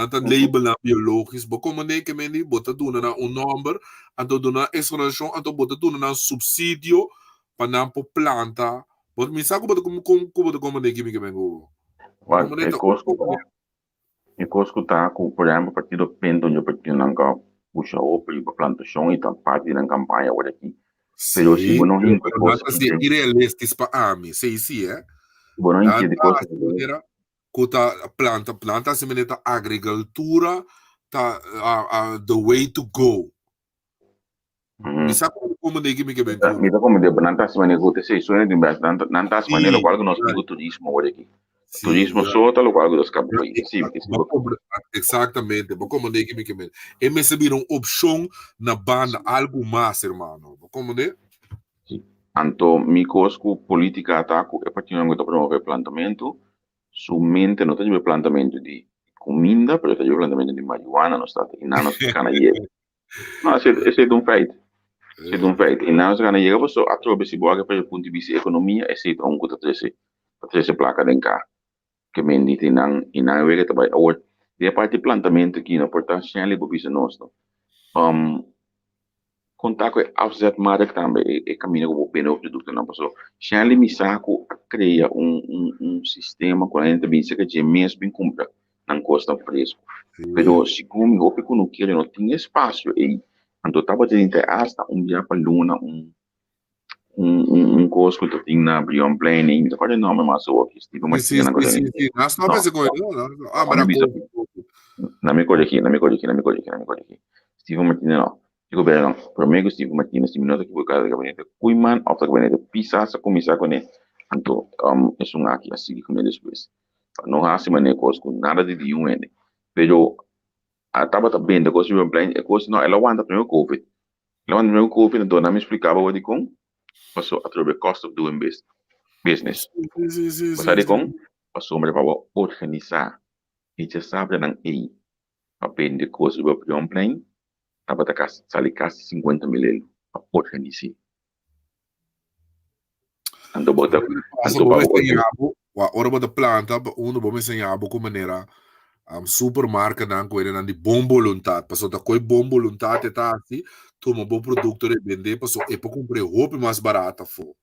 tá label na biológico, para como de que meni bota duna na número anto dona exoneração, anto bota dona na subsídio para não por planta. Bota me sabe como de que me vengo. E cosco tá com por exemplo partido pento no partido não cá puxa o para plantação e tá parte da campanha agora aqui. Pero se não tem coisa assim irrealista para mim, sei sim, é. Bueno, não de coisa que planta se meneta agricultura tá the way to go. Mi sa como de que me vengo. Mira como de nantas maneira que você suena de nantas maneira qual que nós digo turismo agora aqui. Turismo só tá local dos campos. Exatamente, como de que me vengo. E me se viram opção na banda algo mais, irmão. Como de? Anto mi cosco política ataco é partindo que promover plantamento, somente não tem plantamento de comida, pero tem plantamento de marihuana no estado e não nos cana yego. Não, esse é um feito. Esse é um feito. E não nos cana yego, você atrobe se boa para o ponto de vista economia, esse é um coisa treze placa de cá. Que mendite não e não é que trabalha. Ou de parte plantamento aqui na importância ali para bisa nosso. Contato com a afzetmarkt também é caminho como bem o produto não passou. Já ele me saco a criar sistema com a gente bem se que mesmo bem compra não custa fresco. Pero se como eu fico no que não tem espaço e Anto tava de inte hasta dia para luna um curso que eu tinha na Brion Planning, eu falei, não, mas eu aqui estive uma Sì, tina sì, coisa sì, nem. sì. Non sto Não, pensando come... Ah, ma não, era bisa, come... na minha coisa aqui, na minha coisa aqui, na minha coisa aqui, na minha coisa aqui. Estive uma tina, não. Digo, bem, não. Primeiro estive uma tina, se minutos aqui por causa do gabinete. Cuiman, ao gabinete, pisa, sa começar com ele. Anto, é um aqui, assim, com ele depois. Não há se maneira coisa com nada de nenhum, né. Pero, a tava também, da coisa de Brion, é coisa, não, ela aguenta primeiro Covid. Ela aguanta primeiro Covid, então, não me explicava o que com, passou a trouxe cost of doing business. Sì, sì, sì, Basta sì, di sì. kong pasumbre pa organizar e já sabe ng A aprende coisa do primeiro plane tapa ta kas sali kas 50 mil a organizar ando bota Passa ando bom pa insegnavo, ora vado planta, uno bom insegnavo come era supermarket nan ko ina di bom voluntad, passo da quei bom voluntad e tanti, tu mo bom produto e vende, passo e po compre roupa mais barata fo.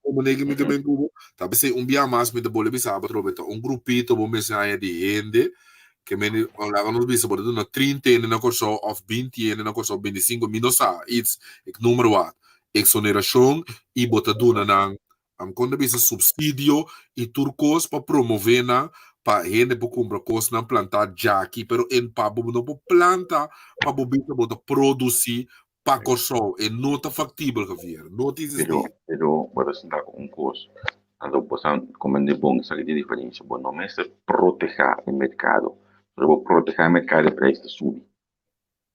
Como negi mi gamen gubo, tabi se un dia mas mi da bole bisa ba trobeta, un grupito bom mensaia di gente che me ne avevano visto per una 30 na corso of 20 na corso 25 mi no sa, it's ik numero wat. Exoneração e botaduna ng quando bisa subsidio e turcos pa promovena pa gente po compra cos na planta jaki pero en pa bo no po planta pa bo bisa bota produci pa corso e nota factível Javier. Notices di. pero bota sentar com curso ando posan comende bom sa di diferença bom não é se proteger o mercado pero vou proteger o mercado para este subir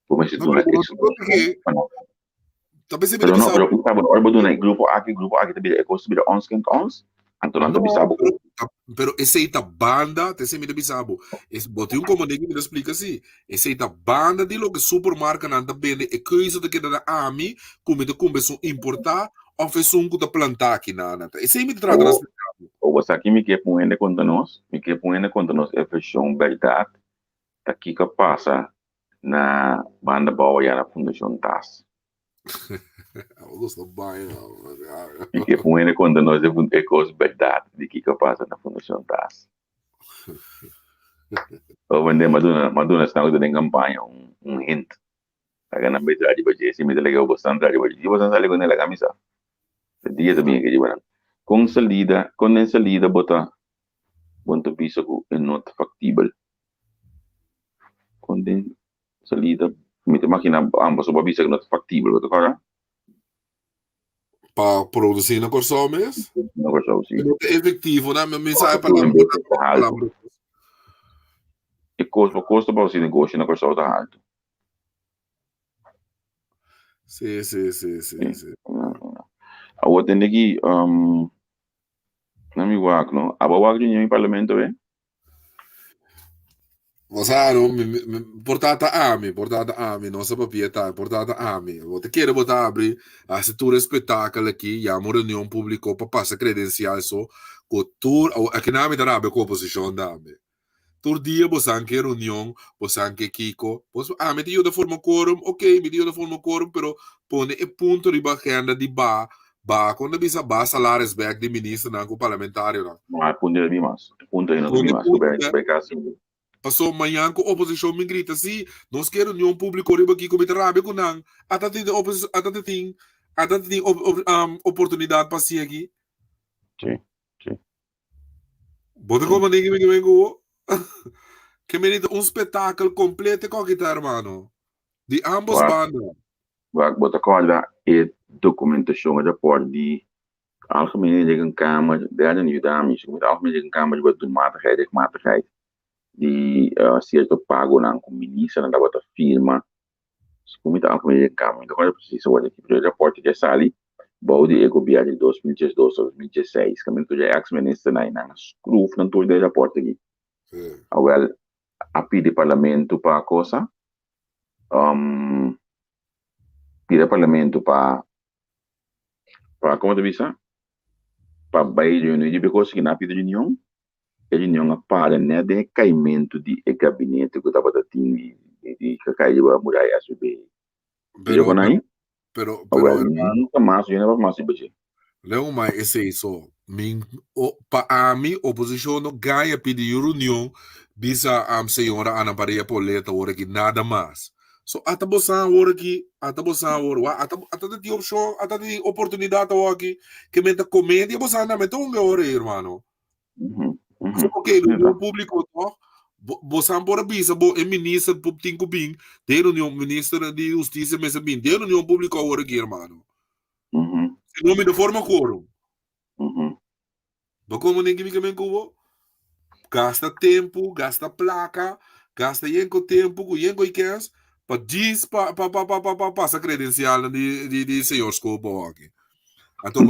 como se No, tu na pero no te exoneração protege. Talvez se me pero no bisa pero tá bom ora bodo na grupo aqui também é costo de ons quem ons Anto não bisa no, pero essa aí tá banda, te se me bisabo. Esse botei um comandante me explica assim. Essa aí tá banda de lo que supermarket anda bem e coisa de que da ami, como de começou a importar, ou fez um que da plantar aqui na nata. Esse aí me trata nas o você aqui me quer pôr contra nós, me quer pôr contra nós é fechão verdade, aqui que passa na banda boa e na Fundação TAS. Eu gosto bem. Me quer pôr contra nós é coisa verdade de que passa na Fundação TAS. O vender Madonna está em campanha, hint. Agora na metade de você, se me delega bastante, de você sale com ela camisa. Dia também que llevan. Com salida, bota piso com not factível. Com salida, me te imagina ambos o bisa que not factível, betul kan? Para produzir na corso mês? Não gostava assim. Não é efetivo, né? Minha mensagem para lá. E custo para você negócio não gostava da alto. Sim, sim, sim, sim, sim. A outra tem aqui, não me guardo, não? A boa que em parlamento, é? Masano, portata ami, non sa proprietà, portata ami. Te quiere botar abrir a settore spettacolo aqui, e a reunião pública para passar credencial so, com tour, aqui na mi dará com oposição da ami. Tur dia você anche reunião, você anche Kiko, você me dio da forma quorum, ok, me dio da forma quorum, pero pone e punto di agenda di quando bisa salários back di ministro na parlamentário na. Mas punto de mim mais, punto aí não de mim mais, sobre caso. Passou manhã com a oposição me grita assim, nós queremos união pública aqui com o com não, até tem oportunidade para si aqui. Sim, sim. Bota como ninguém me vengo. Que me um espetáculo completo com que tá, hermano. De ambos bandas. Bota corda e documentação da parte de algemene rekenkamer, derde nieuwdames, met algemene rekenkamer wat doelmatigheid, die certo pago na minister na da firma, com a algemene rekenkamer. Então, é preciso olhar aqui para o rapporto de sali, boude ego via de 2012 2016, que muito já ex-minister na scruf na todo o rapporto aqui. Well, a pide parlamento para cosa, pide parlamento para como te visa? Para bair de união, porque que na pide de união, a união apara né de caimento de gabinete que estava tendo de que caiu a muralha subir. Pero nunca mais eu não mais subir. Não mais esse isso. Para mim oposição não ganha pedir reunião bisa senhora Ana Maria Poleta ora que nada mais. So ata bosan hora aqui, ata bosan hora, ata de opção, ata de oportunidade aqui, que meta comédia bosan na meta hora, irmão. So, okay, no público toch? Bosan por abisa, bo e ministro por tinko bing, de união ministro de justiça mesa bing, de união público hora aqui, irmão. Se nome de forma coro. Ba como ninguém me cubo? Gasta tempo, gasta placa, gasta yenko tempo, com yenko ikens, para diz para passa credencial de senhor Scopo aqui. Então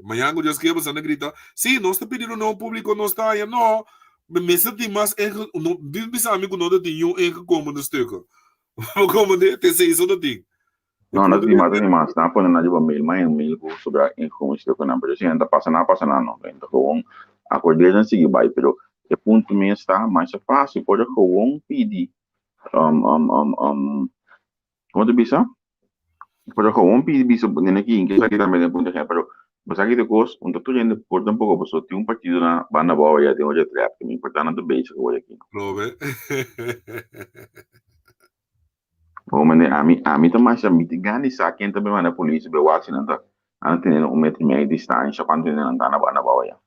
amanhã eu escrevo essa grita, sim, nós está pedindo não público, não está aí, não, mas tem mais não diz amigo não tem um como no stuk. Como de tem seis ou tem. Não, não tem mais, não pode nada de mail, mas mail sobre a informação que não pode ser, ainda passa não, então com a coordenação seguir vai, pero o ponto mesmo está mais fácil, pode com pedir como tu bisa? Pode com pedir bisa nem aqui em que aqui também ponto é, pero mas aqui depois tu ainda por tampoco você tem partido na banda boa já tem hoje trap, que é importante do base que hoje aqui. Prove. A mim também acha mitigando isso aqui também na polícia, be watching anda tendo 1 metro e meio de distância quando tendo anda na banda boa.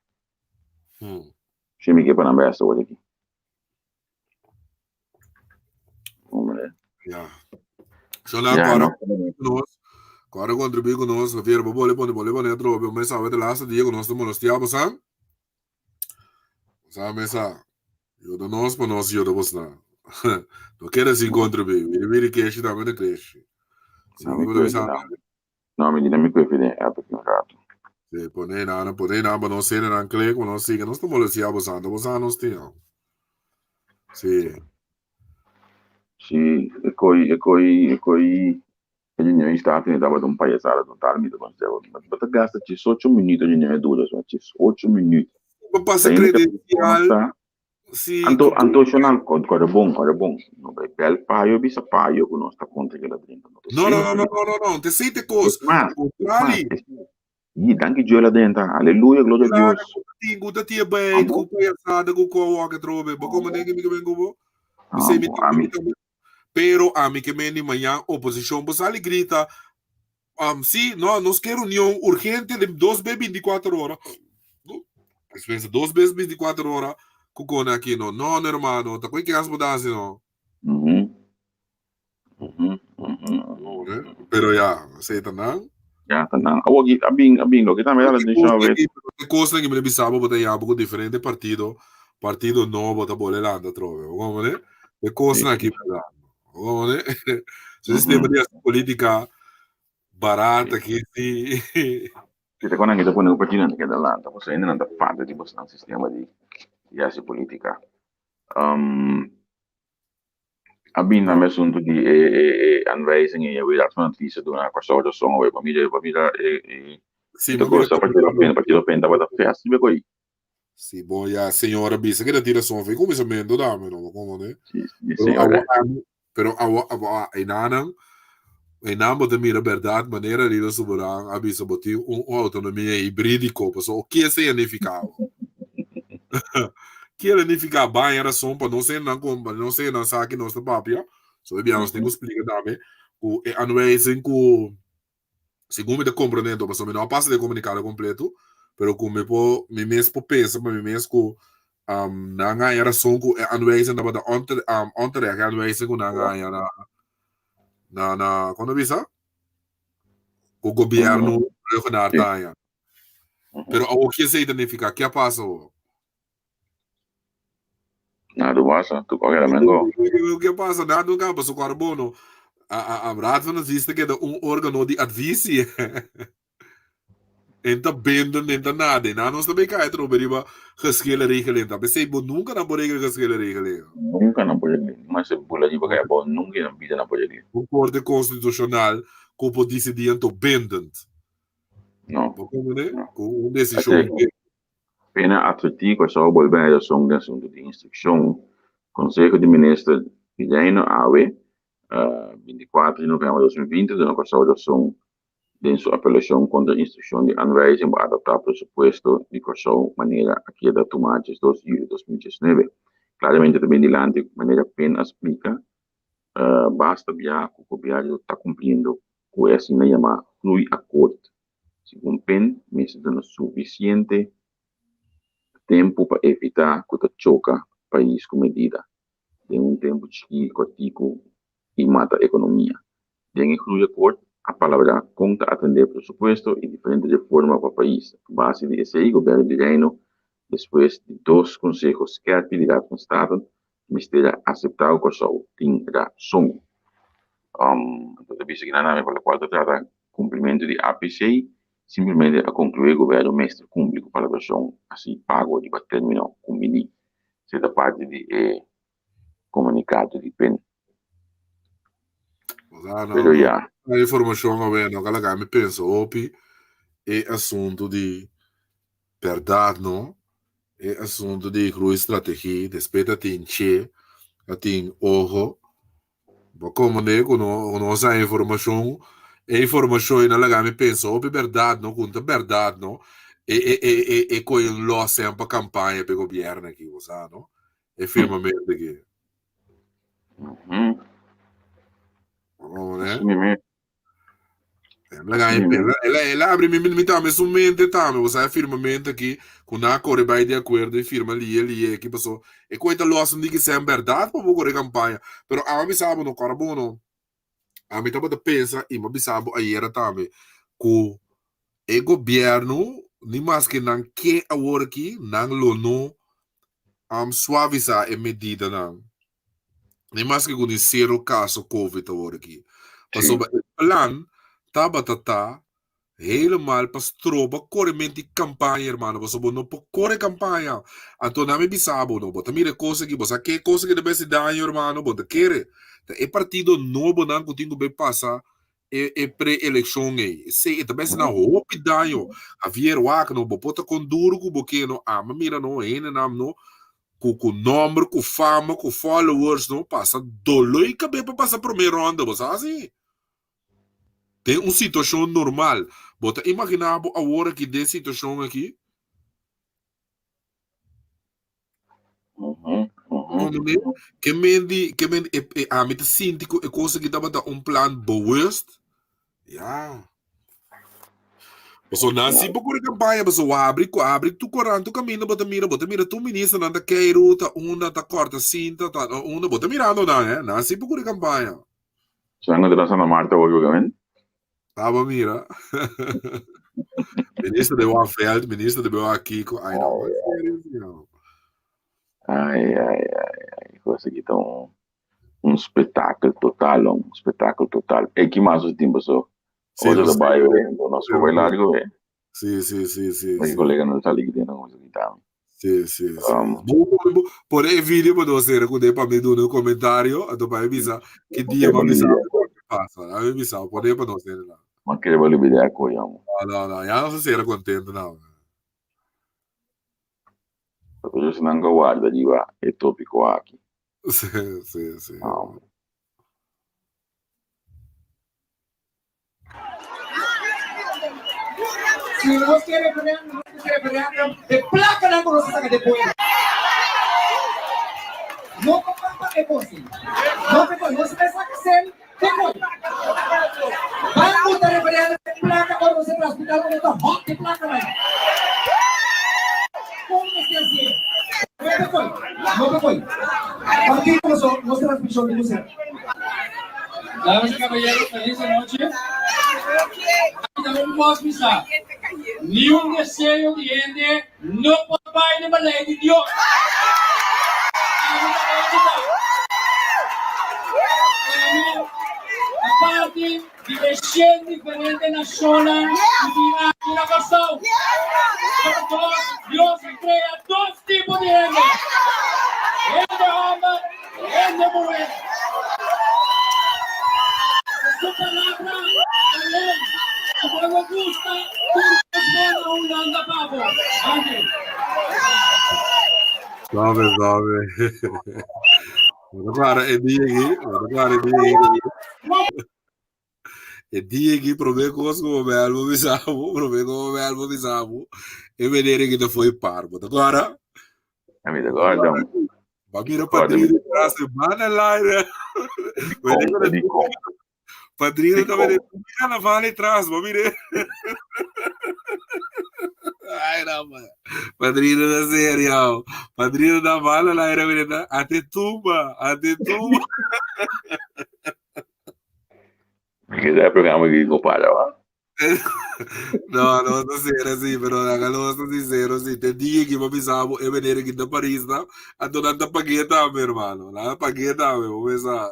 Chemi que para na besta hoje aqui. Ja. Zo lang agora contribuir conosco, ver bole trobe, mas sabe de laatste dia conosco monostiabo sang. Sabe mesa. Eu do nós para nós eu do você não. Não quero assim contribuir, ele que é também de cresce. Não, me diga me que é porque um rato. Se põe na para nós ser na clique, nós siga, nós estamos monostiabo sang, nós nós temos. Sim. Sì, e poi in Stati Uniti dava un paesare totalmente conservatore. Ma tu gasta ci 8 minuti di ne dura, ci 8 minuti. Ma passa credenzial. Sì. Anto sonal cosa bom. No bel paio bisa paio con nostra conta che la dentro. No, te sente cosa? E danke Dio là dentro. Alleluia, gloria a Dio. Guta ti bem, com paesada, com walk trobe, ba como ninguém me vengo. Pero a mim que me de manhã oposição você grita sim, nós queremos união urgente de 2 vezes 24 horas. Pensa 2 vezes 24 horas com aqui não irmão, tá com que as mudanças não. Pero já, aceita não? Já, tá não. Hoje abing lo que também ela deixa ver. Que coisa que me bisabo botar já pouco diferente partido novo tá bolelando trove. Como né? Que coisa aqui né? Sistema de política barata que se Kita kau kita pun opportunity kita lah, tapi saya ini nanti pada di bos sistema di essa politica. Abin na assunto di anwijzing e weer van adviezen doen aan corso sono we famiglia sì, ma cosa partito penta va da festa be coi. Sì, boh, ya signora bisa che da tira sono fe come se mendo da me no come ne? Sì, signora. Pero em ambos de mira verdade maneira de soberano abisa botiu autonomia híbridico o que é significado que ele significa bem era só para não ser não sabe nossa papia so bem nós temos explica também o anwijzing com segundo me compreendo mas não passa de comunicar completo pero como me mesmo pensa me mesmo na era só com anwijzing da onter anwijzing com na quando avisa o governo regional tá pero o que se identifica que passa nada passa tu qualquer mengo o que passa nada no campo o carbono a raad van existe que é órgão de advisie enta benden enta nada nós também cai troberiba geschillen regeling dat besef nunca na borega geschillen regeling nunca na borega mas se bula de bagai bom nunca na vida na borega o corte constitucional como decidiam to bendend não como né com decisão pena atletico só volver a ação de assunto de instrução Conselho de Ministros pedindo AWE 24 de novembro de 2020 de uma consultação de sua apelação contra a instrução de anwijzing para adaptar presupuesto de corso maneira aqui da tomates 2 de julho de 2019 claramente também de lá, de maneira apenas explica, basta ver que o governo está cumprindo com esse que chama flui acordo. Se cumpre, mas dando suficiente tempo para evitar que choca o país com medida. Tem tempo de cortico e mata a economia. Tem inclui acordo, a palavra conta atender presupuesto e diferentes reformas para o país. Base de esse governo de reino, depois de 2 conselhos que atividade com o Estado, misteria aceitar o que só tem razão. Então, visto que nada pela qual trata cumprimento de APC, simplesmente a concluir o governo mestre público para a versão assim pago de terminar com mini, se da parte de comunicado de PEN. Pero já. A informação não calaga me penso opi é assunto de verdade não é assunto de estratégia despeita tem che tem ojo como né quando essa informação não laga me penso opi verdade não conta verdade não e coi lo sempre campanha para o governo aqui você não é firmemente aqui né ela abre me tá mas mente tá mas você firmemente aqui com a corre vai de acordo e firma ali que passou e coita lo assunto que é verdade para correr campanha pero a mim sabe no carbono a mim tava de pensa e me sabe aí era também que o governo nem mais que não que agora aqui não lo no suavizar a medida não nem mais que com zero caso covid agora aqui passou o plan tava helemaal pas tropa corrementi campanha, hermano. Você não pode correr campanha. Então, não me bisabo, não. Bota mira coisa que você quer coisa que deve se dar, hermano. Bota querer. É partido novo, não que tem que passar. É pré-eleição aí. Se é também se não roupa daño. Javier Waka não bota com duro com porque não ama mira não é não com número, com fama, com followers não passa dolor e cabelo para passar primeira ronda, você assim. Tem uma situação normal. Bota imaginar a hora que tem situação aqui. Que mendi a mim sinto que coisa que dava plan bewust. Ja. Você nasce por uma campanha, você abre tu correndo, tu caminha, bota mira, tu ministro nanda queiro, tá uma tá corta cinta, tá uma bota mirando não, nasce por uma campanha. Sangat terasa na Marta hoje, Tava mira. Ministro de Wafeld, ministro de Kiko. Ai, não. Ai. Coisa que tão espetáculo total. É que mais os tempos só. Hoje do bairro, do nosso bailargo, Sim. Mas colega não está ligando com isso aqui tá. Sim. Por aí vídeo para você recordar para mim no comentário, a do pai avisa que dia vai avisar passa, a avisa, por aí para nós lá. Mas queria ver o vídeo com eu. Não, já não sei se era contente não. Porque eu não guarda de lá, é tópico aqui. Sim. Si vos quieres pelear, de placa la conoces que te puede. No compa que posi. No te puede, no se pensa que ser, te puede. Vamos a pelear de placa cuando se va a hospital con esta hot de placa la. ¿Cómo es así? No te puede. Aquí no se transmisión de música. Damas y caballeros, feliz noche. Vamos misa. Ni un deseo de gente no puede ir a la ley de Dios. Aparte de 100 diferentes naciones y una razón. Dios crea dos tipos de gente. Gente hombre, gente mujer. Su palabra, amén. Como me gusta, tú es un anda pavo. Amén. Salve. Agora é dia aqui, provei coisa como o album bisavo, e vedere que foi parvo. Agora, Amigo, agora, Mira, padrino, la semana al aire. Padrino também mira na vale atrás, mire. Ai, não, mano. Padrino da sério. Padrino da vale lá era verdade. Até tumba. Porque ese programa que compadre, ¿va? No, não sei assim, pero não sou sincero, assim, tem dia que eu pensava eu venir aqui da Paris, não? A dona da pagueta, meu irmão. Lá pagueta, meu, vamos pensar.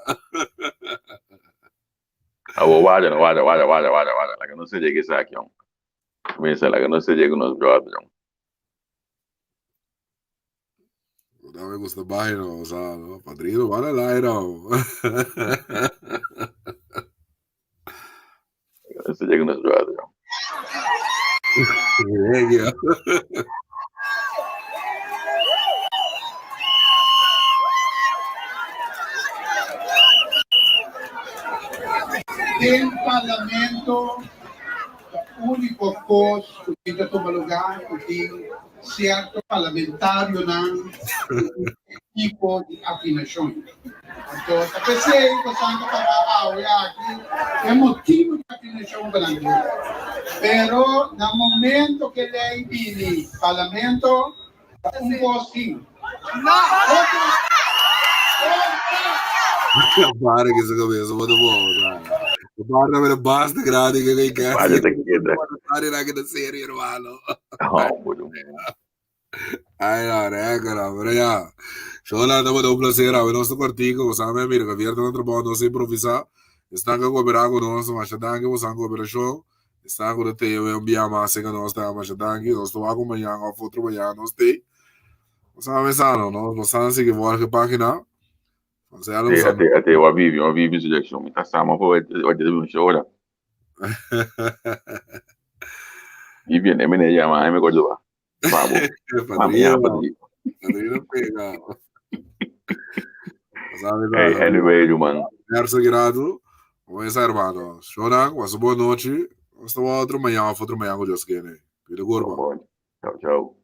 Vaya. La que no se llegue esa aquí, comienza la que no se llegue unos jobs, Não me gusta mais, não, sabe? Padrino, vale lá, não. La que no se llegue unos jobs, El Parlamento, o único coisa que está tomando lugar porque certo parlamentário não tipo de afinações. Então, a pensei que você para aqui é motivo de afinação para mim. Pero no momento que lei vini parlamento assim. Para que essa cabeça, muito bom, cara. Para ver basta grande que quer. Vaya, te queda. Para na que da série, irmão. Bueno. Ai, não, cara, pero ya. Shola, estamos un placer a ver nuestro cortico, sabe, mira, que viernes nuestro trabalho não se improvisar. Estão com cooperar conosco, mas estão com você cooperação. Estão com o teu enviar mais que nós estamos, mas estão aqui, nós estamos acompanhando a foto amanhã, nós tem. Sabe, sabe, nós estamos aqui, vou aqui página. Até o Aviv sugestão, me tá sama por hoje um show, né? E viene, me llama, me acuerdo, va. Vamos. Padrino pega. Anyway, man. Terça grado, vamos hermano. Shona, boa noite. Nós estamos outro manhã com Deus quer, né? Pelo gorba. Tchau.